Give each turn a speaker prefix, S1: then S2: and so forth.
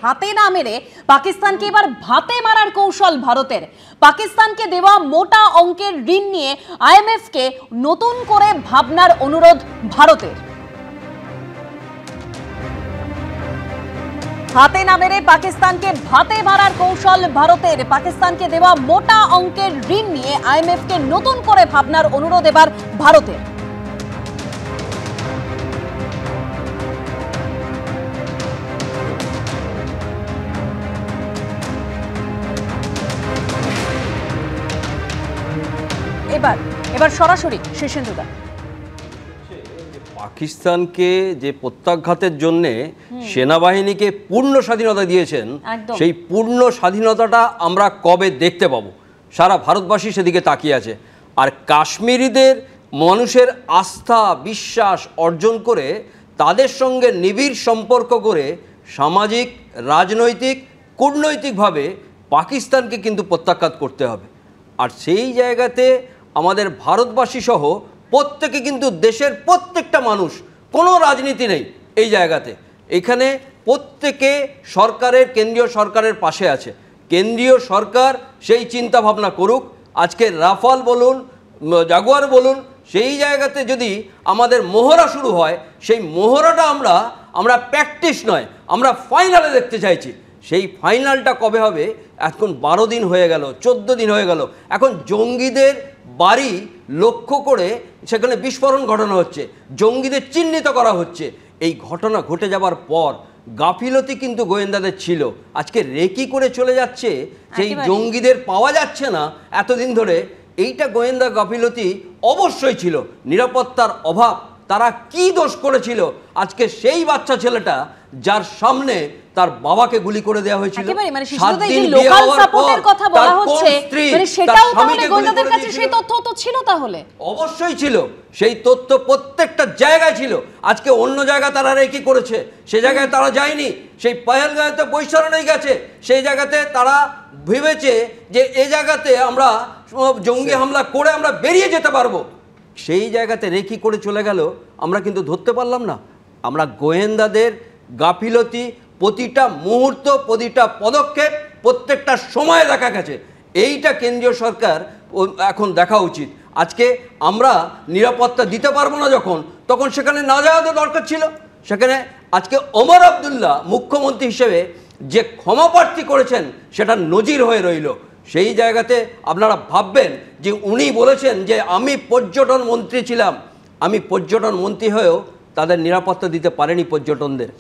S1: হাতে না মেরে পাকিস্তানকে এবার ভাতে মারার কৌশল ভারতের। পাকিস্তানকে দেওয়া মোটা অঙ্কের ঋণ নিয়ে আইএমএফ কে নতুন করে ভাবনার অনুরোধ ভারতের। হাতে না মেরে পাকিস্তানকে ভাতে মারার কৌশল ভারতের। পাকিস্তানকে দেওয়া মোটা অঙ্কের ঋণ নিয়ে আইএমএফ কে নতুন করে ভাবনার অনুরোধ এবার ভারতের। এবার সরাসরি শীর্ষেন্দুদা
S2: পাকিস্তানকে যে প্রত্যাঘাতের জন্য সেনাবাহিনীকে পূর্ণ স্বাধীনতা দিয়েছেন, সেই পূর্ণ স্বাধীনতাটা আমরা কবে দেখতে পাবো? সারা ভারতবাসী সেদিকে তাকিয়ে আছে। আর কাশ্মীরিদের মানুষের আস্থা বিশ্বাস অর্জন করে তাদের সঙ্গে নিবিড় সম্পর্ক করে সামাজিক রাজনৈতিক কূটনৈতিকভাবে পাকিস্তানকে কিন্তু প্রত্যাঘাত করতে হবে। আর সেই জায়গাতে আমাদের ভারতবাসী সহ প্রত্যেকে কিন্তু দেশের প্রত্যেকটা মানুষ, কোনো রাজনীতি নেই এই জায়গাতে, এখানে প্রত্যেকে সরকারের কেন্দ্রীয় সরকারের পাশে আছে। কেন্দ্রীয় সরকার সেই চিন্তা ভাবনা করুক। আজকে রাফাল বলুন জাগুয়ার বলুন, সেই জায়গাতে যদি আমাদের মহড়া শুরু হয়, সেই মহড়াটা আমরা প্র্যাকটিস নয়, আমরা ফাইনালে দেখতে চাইছি। সেই ফাইনালটা কবে হবে? এখন 12 দিন হয়ে গেল, 14 দিন হয়ে গেল। এখন জঙ্গিদের বাড়ি লক্ষ্য করে সেখানে বিস্ফোরণ ঘটানো হচ্ছে, জঙ্গিদের চিহ্নিত করা হচ্ছে। এই ঘটনা ঘটে যাবার পর গাফিলতি কিন্তু গোয়েন্দাদের ছিল। আজকে রেকি করে চলে যাচ্ছে, সেই জঙ্গিদের পাওয়া যাচ্ছে না এতদিন ধরে। এইটা গোয়েন্দা গাফিলতি অবশ্যই ছিল, নিরাপত্তার অভাব। তারা কি দোষ করেছিল? আজকে সেই বাচ্চা ছেলেটা যার সামনে তার বাবাকে গুলি করে দেওয়া হয়েছিল, অবশ্যই ছিল। সেই তথ্য প্রত্যেকটা জায়গায় ছিল। আজকে অন্য জায়গা তারা রেকি করেছে, সে জায়গায় তারা যায়নি। সেই পহেলগাঁওতে বৈশরণেই গেছে, সেই জায়গাতে তারা ভেবেছে যে এই জায়গাতে আমরা জঙ্গি হামলা করে আমরা বেরিয়ে যেতে পারবো। সেই জায়গাতে রেকি করে চলে গেল, আমরা কিন্তু ধরতে পারলাম না। আমরা গোয়েন্দাদের গাফিলতি প্রতিটা মুহূর্ত, প্রতিটা পদক্ষেপ, প্রত্যেকটা সময়ে দেখা গেছে। এইটা কেন্দ্রীয় সরকার এখন দেখা উচিত। আজকে আমরা নিরাপত্তা দিতে পারবো না তখন সেখানে না যাওয়া দরকার ছিল। সেখানে আজকে ওমর আবদুল্লাহ মুখ্যমন্ত্রী হিসেবে যে ক্ষমাপ্রার্থী করেছেন, সেটা নজির হয়ে রইল। সেই জায়গাতে আপনারা ভাববেন যে উনি বলেছেন যে আমি পর্যটন মন্ত্রী ছিলাম, আমি পর্যটন মন্ত্রী হয়েও তাদের নিরাপত্তা দিতে পারেনি পর্যটনদের।